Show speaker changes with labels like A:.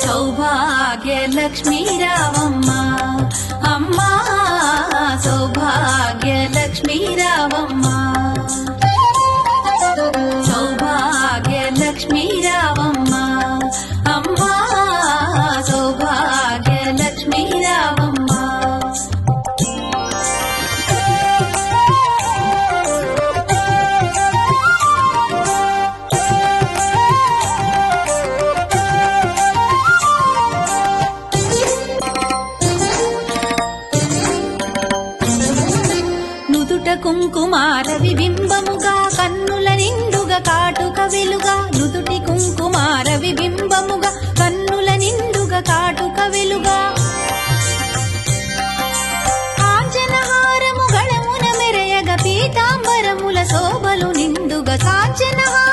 A: సౌభాగ్యలక్ష్మీ రావమ్మ అమ్మా, సౌభాగ్యలక్ష్మీ రావమ్మ, సౌభాగ్యలక్ష్మీ రావమ్మ అమ్మా, సౌభాగ్యలక్ష్మీ రావమ్మ. నుదుట కుంకుమార విబింబముగా కన్నుల నిండుగా కాటుక వెలుగా, నుదుటి కుంకుమార విబింబముగా కన్నుల నిండుగా కాటుక వెలుగా, కాంచనహారము గళమున మెరయగ పీతాంబరముల శోభలు నిండుగా, కాంచనహారము